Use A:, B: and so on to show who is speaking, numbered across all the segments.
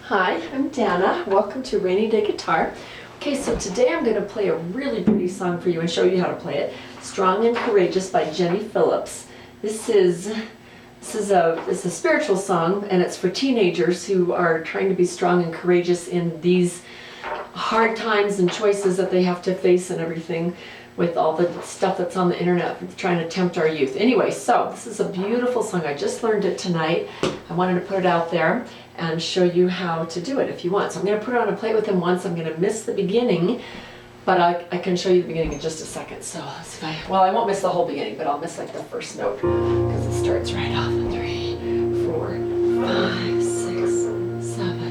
A: Hi, I'm Dana. Welcome to Rainy Day Guitar. Okay, so today I'm going to play a really pretty song for you and show you how to play it. Strong and Courageous by Phillips. This is a spiritual song, and it's for teenagers who are trying to be strong and courageous in these hard times and choices that they have to face and everything with all the stuff that's on the internet trying to tempt our youth. Anyway, so this is a beautiful song. I just learned it tonight. I wanted to put it out there and show you how to do it if you want. So I'm going to put it on and play with him once. I'm going to miss the beginning, but I can show you the beginning in just a second. So let's see if I won't miss the whole beginning, but I'll miss like the first note because it starts right off. 3, 4, 5, 6, 7.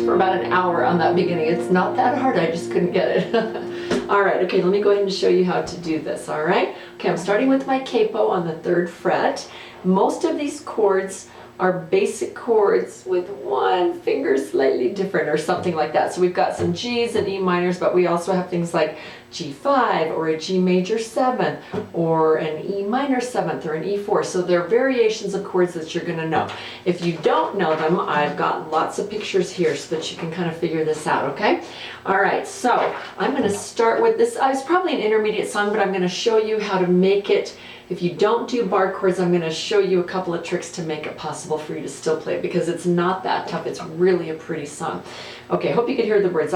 A: For about an hour on that beginning. It's not that hard, I just couldn't get it. Alright, okay, let me go ahead and show you how to do this, alright? Okay, I'm starting with my capo on the 3rd fret. Most of these chords are basic chords with one finger slightly different or something like that. So we've got some G's and E minors, but we also have things like G5 or a G major 7th or an E minor 7th or an E4. So there are variations of chords that you're going to know. If you don't know them, I've got lots of pictures here so that you can kind of figure this out, okay? All right, so I'm going to start with this. It's probably an intermediate song, but I'm going to show you how to make it. If you don't do bar chords, I'm going to show you a couple of tricks to make it possible for you to still play it, because it's not that tough. It's really a pretty song. Okay, I hope you can hear the words.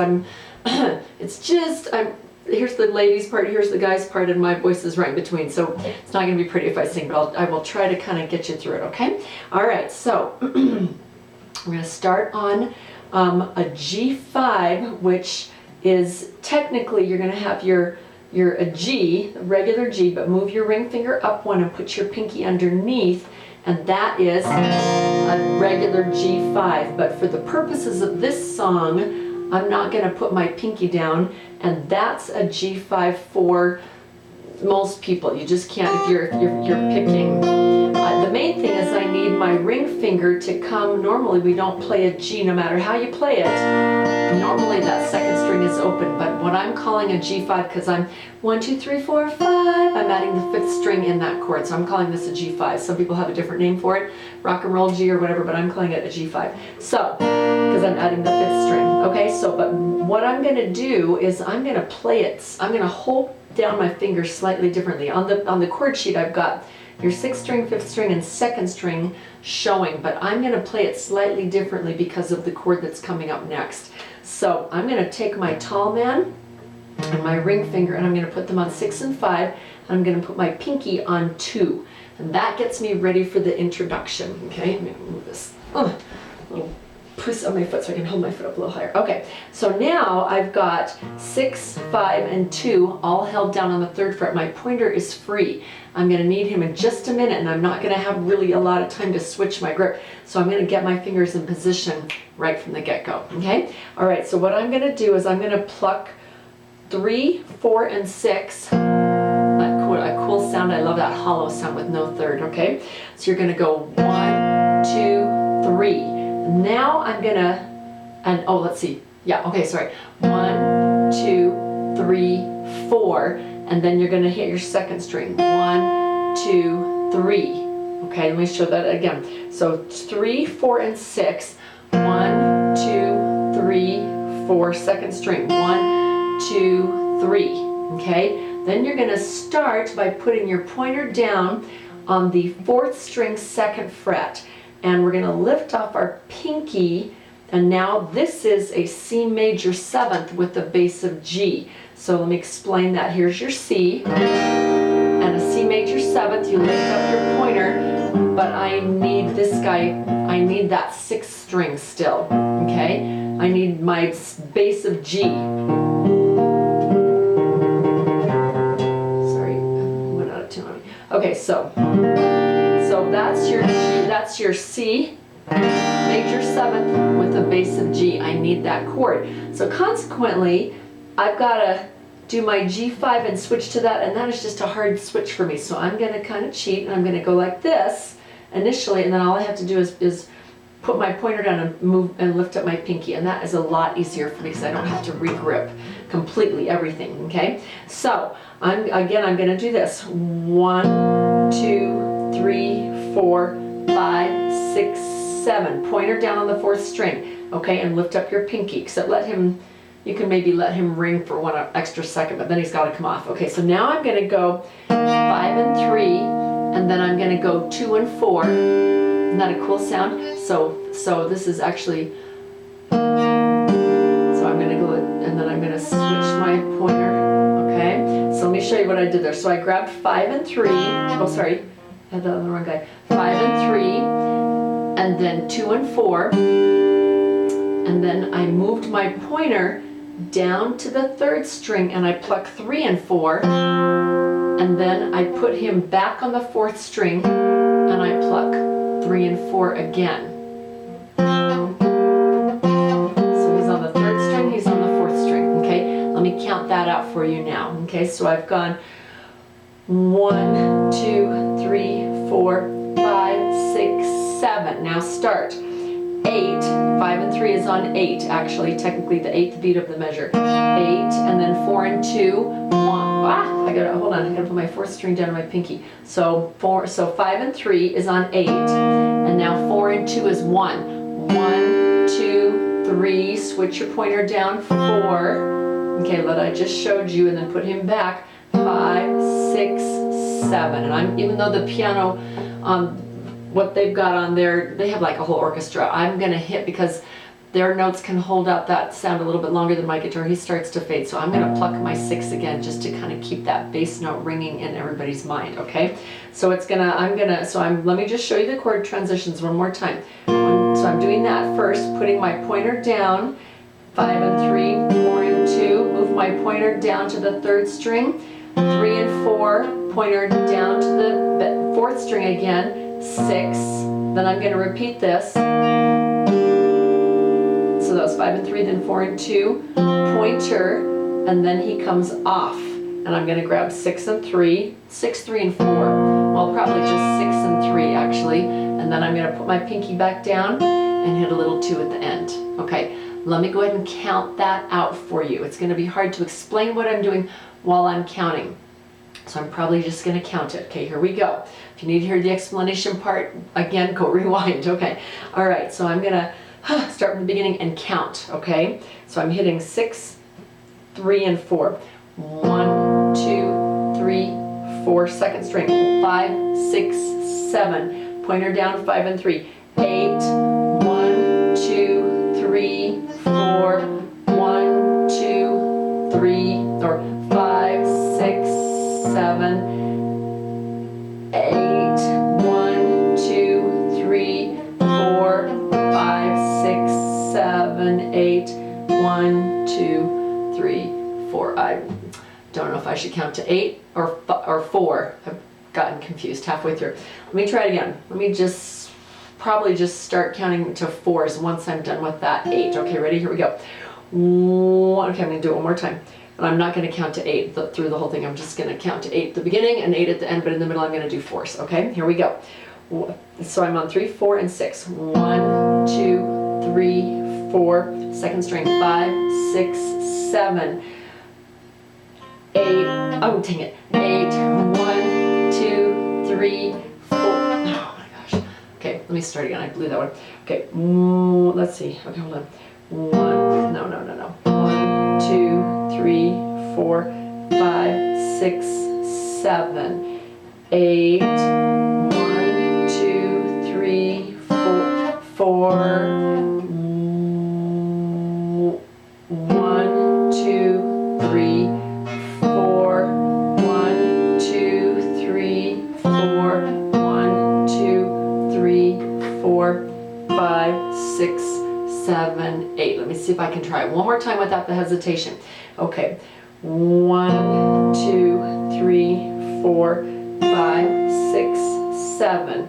A: Here's the ladies part, here's the guys part, and my voice is right in between, so it's not going to be pretty if I sing, but I will try to kind of get you through it, okay? All right, so we're going to start on a G5, which is technically, you're going to have a G, a regular G, but move your ring finger up one and put your pinky underneath, and that is a regular G5. But for the purposes of this song, I'm not going to put my pinky down, and that's a G5 for most people. You just can't if you're picking. The main thing is I need my ring finger to come. Normally we don't play a G no matter how you play it. Normally that second string is open, but what I'm calling a G5, because I'm 1, 2, 3, 4, 5, I'm adding the 5th string in that chord, so I'm calling this a G5. Some people have a different name for it, rock and roll G or whatever, but I'm calling it a G5. So, because I'm adding the 5th string. Okay, so but what I'm going to do is I'm going to play it. I'm going to hold down my fingers slightly differently. On the chord sheet I've got your 6th string, 5th string, and 2nd string showing, but I'm going to play it slightly differently because of the chord that's coming up next. So I'm going to take my tall man and my ring finger, and I'm going to put them on 6 and 5, and I'm going to put my pinky on 2, and that gets me ready for the introduction. Okay, let me move this little push on my foot so I can hold my foot up a little higher. Okay, so now I've got 6, 5, and 2 all held down on the 3rd fret. My pointer is free. I'm going to need him in just a minute, and I'm not going to have really a lot of time to switch my grip. So I'm going to get my fingers in position right from the get-go. Okay? All right, so what I'm going to do is I'm going to pluck 3, 4, and 6. A cool sound. I love that hollow sound with no third. Okay? So you're going to go 1, 2, 3. Now I'm gonna, and oh, let's see. Yeah, okay, sorry. 1, 2, 3, 4, and then you're gonna hit your 2nd string. 1, 2, 3. Okay, let me show that again. So 3, 4, and 6. 1, 2, 3, 4. 2nd string. 1, 2, 3. Okay. Then you're gonna start by putting your pointer down on the 4th string, 2nd fret. And we're going to lift off our pinky, and now this is a C major 7th with the bass of G. So let me explain that. Here's your C, and a C major 7th, you lift up your pointer, but I need this guy, I need that 6th string still, okay? I need my bass of G. Sorry, I went out of tune on me. Okay, so that's your G, that's your C major 7th with a bass of G. I need that chord. So consequently, I've got to do my G5 and switch to that, and that is just a hard switch for me. So I'm going to kind of cheat, and I'm going to go like this initially, and then all I have to do is put my pointer down and move and lift up my pinky, and that is a lot easier for me because I don't have to re-grip completely everything. Okay, so I'm going to do this. 1, 2, 3, 4, 5, 6, 7. Pointer down on the 4th string, okay, and lift up your pinky. Except you can maybe let him ring for 1 extra second, but then he's got to come off. Okay, so now I'm going to go 5 and 3, and then I'm going to go 2 and 4. Isn't that a cool sound? So this is actually. So I'm going to go, and then I'm going to switch my pointer. Okay, so let me show you what I did there. So I grabbed 5 and 3. Oh, sorry. I had that on the wrong guy. 5 and 3, and then 2 and 4, and then I moved my pointer down to the 3rd string, and I pluck 3 and 4, and then I put him back on the 4th string, and I pluck 3 and 4 again. So he's on the 3rd string, he's on the 4th string. Okay, let me count that out for you now. Okay, so I've gone 1, 2, 3, 4, 5, 6, 7. Now start. 8, 8, 5 and 3 is on 8, actually, technically the 8th beat of the measure. 8, and then 4 and 2, 1, hold on, I gotta put my 4th string down on my pinky. So 5 and 3 is on 8, and now 4 and 2 is 1. 1, 2, 3, switch your pointer down, 4, okay, that I just showed you, and then put him back, 5, 6, 7, and even though the piano, what they've got on there, they have like a whole orchestra. I'm gonna hit, because their notes can hold out that sound a little bit longer than my guitar. He starts to fade, so I'm gonna pluck my 6 again just to kind of keep that bass note ringing in everybody's mind, okay? So let me just show you the chord transitions one more time. So I'm doing that first, putting my pointer down, 5 and 3, 4 and 2, move my pointer down to the 3rd string, 3 and 4, pointer down to the 4th string again, 6, then I'm going to repeat this. So that was 5 and 3, then 4 and 2, pointer, and then he comes off. And I'm going to grab 6 and 3, 6, 3 and 4, well probably just 6 and 3 actually, and then I'm going to put my pinky back down and hit a little 2 at the end. Okay, let me go ahead and count that out for you. It's going to be hard to explain what I'm doing while I'm counting. So I'm probably just going to count it. Okay, here we go. If you need to hear the explanation part, again, go rewind. Okay, all right, so I'm going to start from the beginning and count, okay? So I'm hitting 6, 3, and 4. 1, 2, 3, 4, 2nd string, 5, 6, 7. Pointer down, 5 and 3. 8, 1, 2, 3, 4, 1, 2, 3, or 5, 6, 7, 8, 1, 2, 3, 4, 5, 6, 7, 8, 1, 2, 3, 4. I don't know if I should count to 8 or 4. I've gotten confused halfway through. Let me try it again. Let me probably just start counting to 4s once I'm done with that 8. Okay, ready? Here we go. Okay, I'm going to do it one more time. And I'm not going to count to 8 through the whole thing. I'm just going to count to 8 at the beginning and 8 at the end, but in the middle I'm going to do 4s. Okay, here we go. So I'm on 3, 4, and 6. 1, 2, 3, 4. 2nd string, 5, 6, 7, 8. Oh, dang it. 8, 1, 2, 3, 4. Oh my gosh. Okay, let me start again. I blew that one. Okay, let's see. Okay, hold on. 1, 2, 3, 4, 5, 6, 7, 8. 1, 2, 3, 4, 1, 2, 3, 4, 1, 2, 3, 4, 1, 2, 3, 4, 5, 6, 7, 8. Let me see if I can try it one more time without the hesitation. Okay. 1, 2, 3, 4, 5, 6, 7,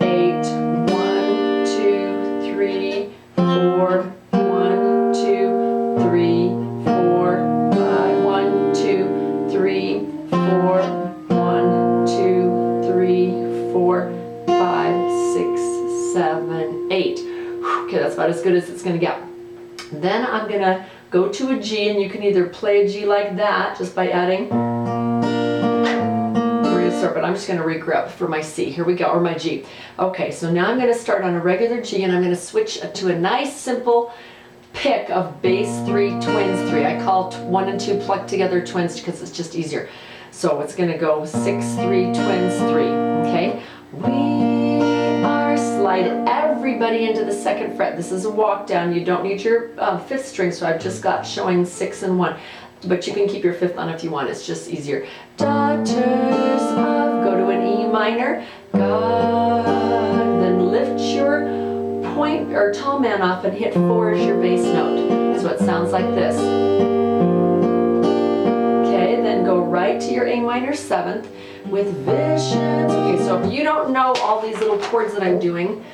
A: 8. 1, 2, 3, 4, 1, 2, 3, 4, 5. 1, 2, 3, 4, 1, 2, 3, 4, 5, 6, 7, 8. Okay, that's about as good as it's going to get. Then I'm going to go to a G, and you can either play a G like that, just by adding, but I'm just going to regrip for my C. Here we go, or my G. Okay, so now I'm going to start on a regular G, and I'm going to switch to a nice simple pick of bass 3, twins 3. I call 1 and 2 plucked together twins because it's just easier. So it's going to go 6, 3, twins 3. Okay, we are slide everybody into the 2nd fret. This is a walk down. You don't need your 5th string, so I've just got showing 6 and 1. But you can keep your 5th on if you want. It's just easier. Daughters of, go to an E minor, God, then lift your point or tall man off and hit 4 as your bass note. So it sounds like this. Okay, then go right to your A minor 7th with visions. Okay, so if you don't know all these little chords that I'm doing,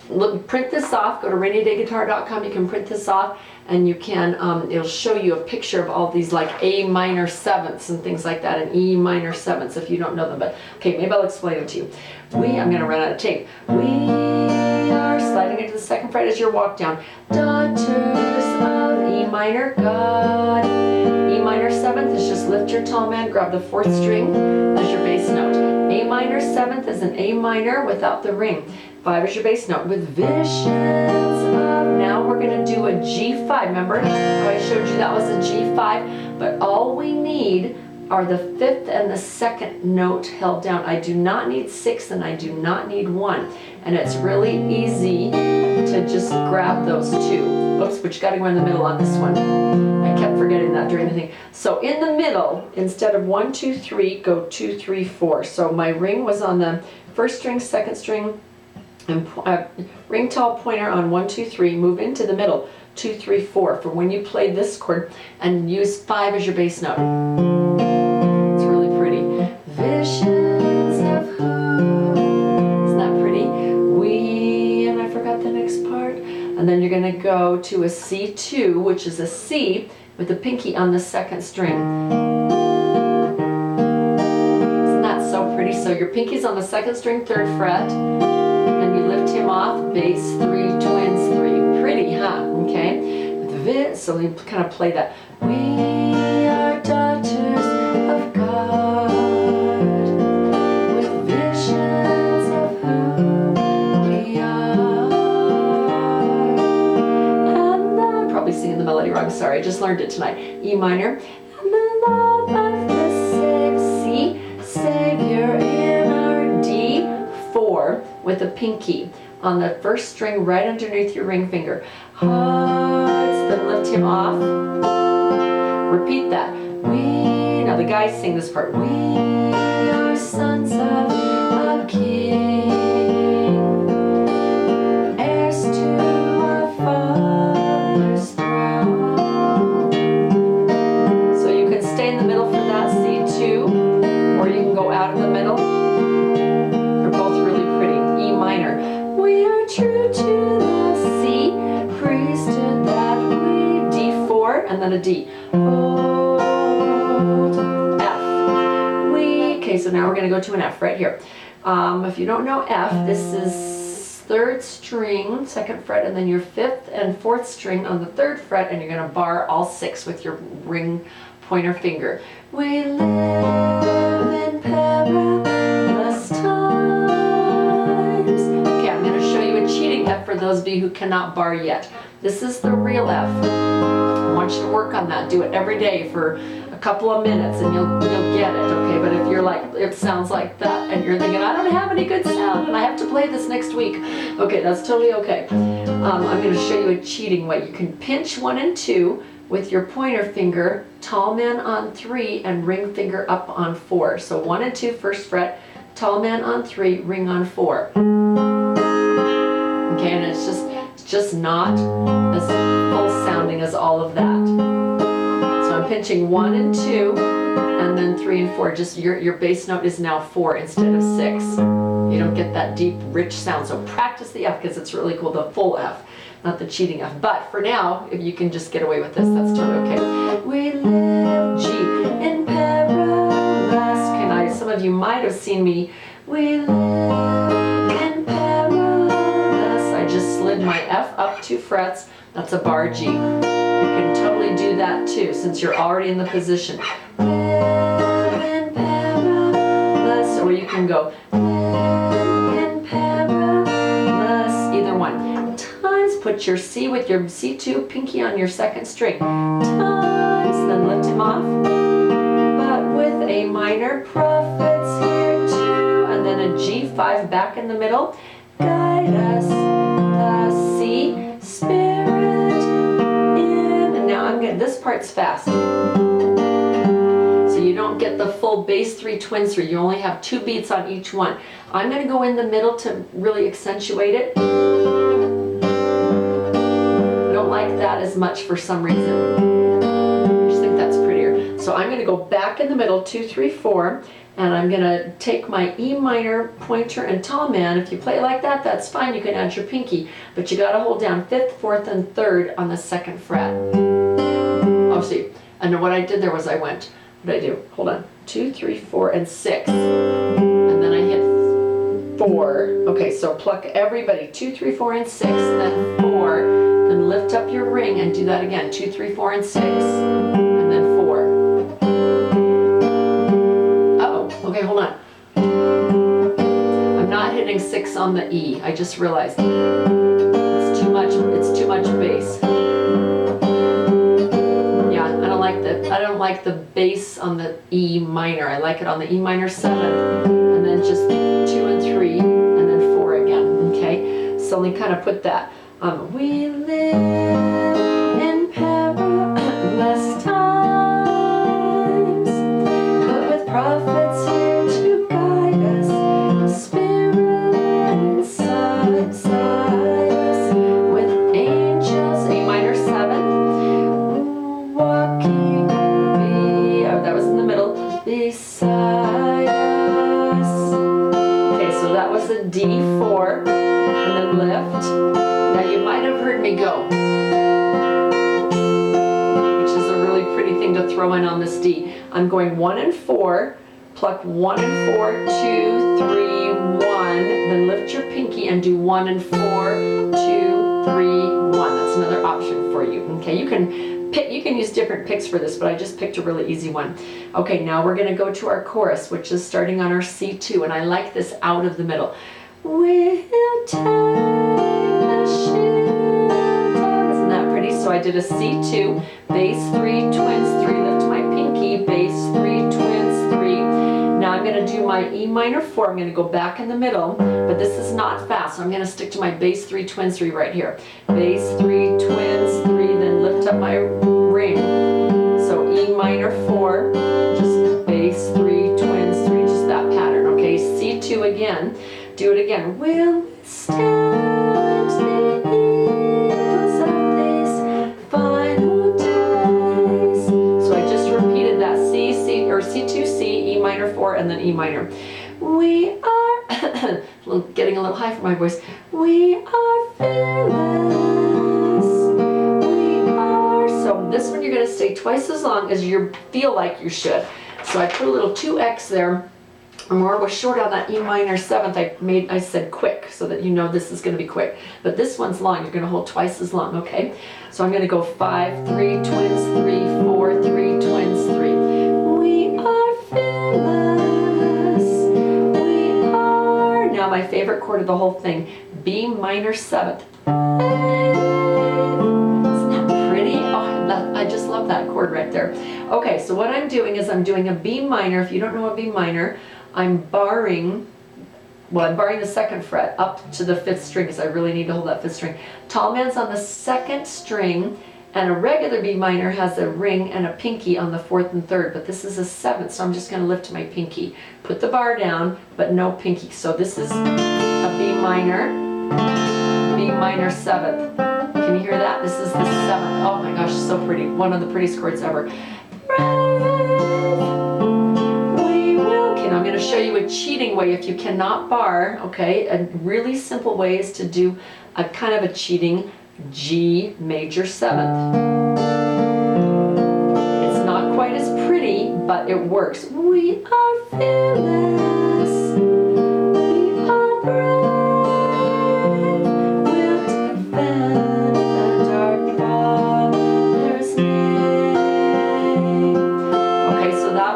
A: look, print this off. Go to rainydayguitar.com. You can print this off, and you can, it'll show you a picture of all these like A minor 7ths and things like that, and E minor 7ths if you don't know them. But okay, maybe I'll explain it to you. I'm going to run out of tape. We are sliding into the second fret as your walk down. Daughters of E minor, God. E minor 7th is just lift your tall man, grab the 4th string as your bass note. A minor 7th is an A minor without the ring. 5 is your bass note with visions of. Now we're going to do a G5. Remember how I showed you that was a G5? But all we need are the 5th and the 2nd note held down. I do not need 6 and I do not need 1. And it's really easy to just grab those 2. Oops, but you got to go in the middle on this one. I kept forgetting that during the thing. So in the middle, instead of 1, 2, 3, go 2, 3, 4. So my ring was on the 1st string, 2nd string, and ring tall pointer on 1, 2, 3. Move into the middle, 2, 3, 4. For when you play this chord, and use 5 as your bass note. It's really pretty. Visions of who? Isn't that pretty? We, and I forgot the next part. And then you're going to go to a C2, which is a C with the pinky on the 2nd string. Isn't that so pretty? So your pinky's on the 2nd string, 3rd fret, and you lift him off, bass 3, twins 3. Pretty, huh? Okay. So you kind of play that. We are daughters of God, with visions of who we are. And then, probably singing the melody wrong, sorry, I just learned it tonight. E minor. And the love of the Savior in our D4 with a pinky on the 1st string right underneath your ring finger. Hearts, then lift him off. Repeat that. Now the guys sing this part. We are sons of a king, heirs to our Father's throne. So you can stay in the middle for that C2, or you can go out of the middle. They're both really pretty. E minor. We are true to the C, priesthood that we. D4 and then a D. F. Okay, so now we're going to go to an F right here. If you don't know F, this is 3rd string, 2nd fret, and then your 5th and 4th string on the 3rd fret, and you're going to bar all 6 with your ring pointer finger. We live in perilous times. Okay, I'm going to show you a cheating F for those of you who cannot bar yet. This is the real F. I want you to work on that. Do it every day for a couple of minutes and you'll get it, okay? But if you're like, it sounds like that and you're thinking, I don't have any good sound and I have to play this next week. Okay, that's totally okay. I'm going to show you a cheating way. You can pinch 1 and 2 with your pointer finger, tall man on 3 and ring finger up on 4. So 1 and 2, 1st fret, tall man on 3, ring on 4. Okay, and it's just not as full sounding as all of that. So I'm pinching 1 and 2, and then 3 and 4. Just your bass note is now 4 instead of 6. You don't get that deep, rich sound. So practice the F because it's really cool, the full F, not the cheating F. But for now, if you can just get away with this, that's totally okay. We live G in perilous. Some of you might have seen me. We live in perilous. I just slid my F up 2 frets. That's a bar G. You can totally do that too, since you're already in the position. Live in perilous, or you can go live in perilous, either one. Times, put your C with your C2 pinky on your 2nd string. Times, then lift him off. But with a minor, prophets here too, and then a G5 back in the middle. Guide us, the C, Spirit in, and now I'm getting, this part's fast. So you don't get the full bass 3 twins 3, you only have 2 beats on each one. I'm going to go in the middle to really accentuate it. I don't like that as much for some reason. I just think that's prettier. So I'm going to go back in the middle, 2, 3, 4. And I'm going to take my E minor pointer and tall man. If you play it like that, that's fine. You can add your pinky. But you got to hold down 5th, 4th, and 3rd on the 2nd fret. Oh, see. And what I did there was I went, what did I do? Hold on. 2, 3, 4, and 6. And then I hit 4. Okay, so pluck everybody, 2, 3, 4, and 6, then 4, then lift up your ring and do that again, 2, 3, 4, and 6, and then 4. Uh-oh, okay, hold on. I'm not hitting 6 on the E, I just realized. It's too much bass. Yeah, I don't like the bass on the E minor. I like it on the E minor 7th, and then just 2 and 3, and then 4 again, okay? So let me kind of put that. We live in perilous times, but with prophets here to guide us, the Spirit inside us, with angels, A minor 7, walking that was in the middle, beside us. Okay, so that was a D4, and then lift. Now you might have heard me go, which is a really pretty thing to throw in on this D. I'm going 1 and 4, pluck 1 and 4, 2, 3, 1, then lift your pinky and do 1 and 4, 2, 3, 1. That's another option for you. Okay, you can use different picks for this, but I just picked a really easy one. Okay, now we're going to go to our chorus, which is starting on our C2, and I like this out of the middle. We'll take the shield of... Isn't that pretty? So I did a C2, bass 3, twins 3, lift my pinky, bass 3, twins 3. Now I'm going to do my E minor 4. I'm going to go back in the middle, but this is not fast, so I'm going to stick to my bass 3, twins 3 right here. Bass 3, twins 3, then lift up my ring. So E minor 4, just bass 3, twins 3, just that pattern, okay? C2 again, do it again. We'll stand the evils of these final days. So I just repeated that C2, C, E minor 4, and then E minor. We are, getting a little high for my voice. We are fearless. So this one you're going to stay twice as long as you feel like you should. So I put a little 2x there. More was short on that E minor 7th. I said quick so that you know this is going to be quick. But this one's long. You're going to hold twice as long, okay? So I'm going to go 5, 3, twins 3, 4, 3, twins 3. We are fearless. We are. Now my favorite chord of the whole thing, B minor 7th. I just love that chord right there. Okay, so what I'm doing is I'm doing a B minor. If you don't know a B minor, I'm barring the 2nd fret up to the 5th string because I really need to hold that 5th string. Tall man's on the 2nd string, and a regular B minor has a ring and a pinky on the 4th and 3rd, but this is a 7th, so I'm just going to lift my pinky. Put the bar down, but no pinky. So this is a B minor 7th. Can you hear that? This is the 7th. Oh my gosh, so pretty. One of the prettiest chords ever. We will. Okay, now I'm going to show you a cheating way if you cannot bar. Okay, a really simple way is to do a kind of a cheating G major 7th. It's not quite as pretty, but it works. We are fearless. We are brave.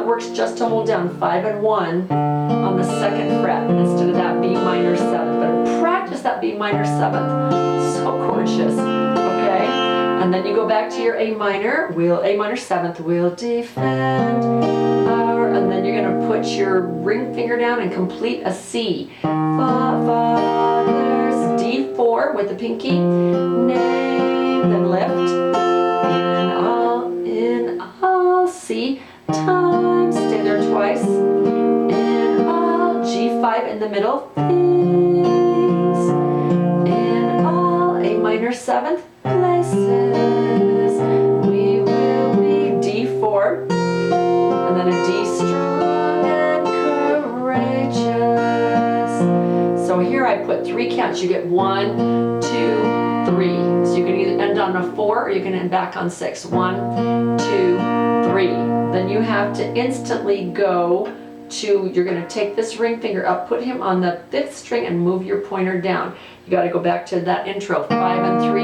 A: Works just to hold down 5 and 1 on the 2nd fret instead of that B minor 7th. But practice that B minor 7th. So gorgeous. Okay? And then you go back to your A minor. A minor 7th. We'll defend our... And then you're going to put your ring finger down and complete a C. Father's D4 with the pinky. Name. Then lift. In all C. Time, stay there twice, in all, G5 in the middle, things, in all, A minor 7th places, we will be D4, and then a D strong and courageous. So here I put 3 counts, you get 1, 2, 3, so you can either end on a 4 or you can end back on 6, 1, 2, 3. Then you have to instantly go you're going to take this ring finger up, put him on the 5th string, and move your pointer down. You got to go back to that intro. 5 and 3,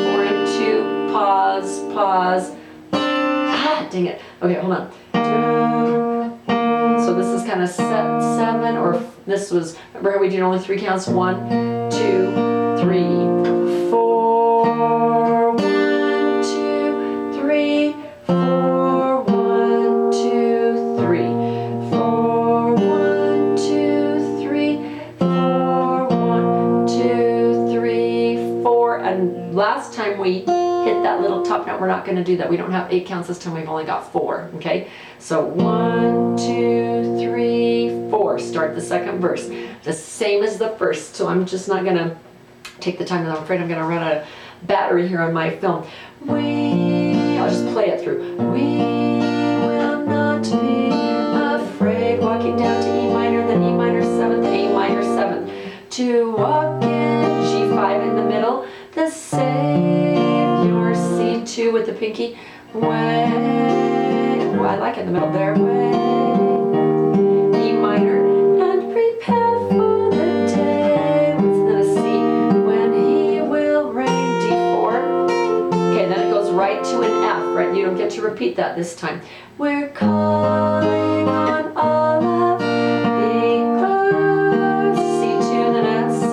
A: 4 and 2, pause, pause. Ah, dang it. Okay, hold on. So this is kind of set 7, or this was, remember how we did only 3 counts? 1, 2, 3, 4, 1, 2, 3, 4, 1, 2, 3, 4, 1, 2, 3, 4, 1, 2, 3, 4, and last time we hit that little top note, we're not going to do that. We don't have 8 counts this time, we've only got 4, okay? So 1, 2, 3, 4, start the second verse. The same as the first, so I'm just not going to take the time, I'm afraid I'm going to run out of battery here on my film. I'll just play it through. We will not be afraid, walking down to E minor, then E minor 7th, A minor 7th, to walk in G5 in the middle, the Savior, C2 with the pinky, way, oh, I like it in the middle there, way, E minor, and prepare for the day, what's then a C, when he will reign, D4, okay, then it goes right to an F, right, you don't get to repeat that this time, we're calling on all of the earth, C2, then a C,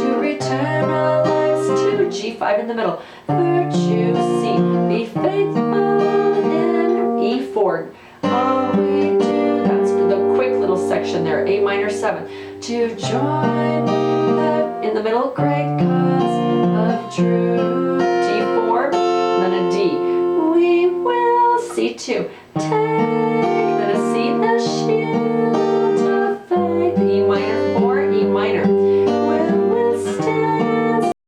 A: to return our lives to G5 in the middle, virtue, C, be faithful in E4, all we do, that's the quick little section there, A minor 7, to join in the middle, great cause of truth, D4, and then a D, we will, C2, take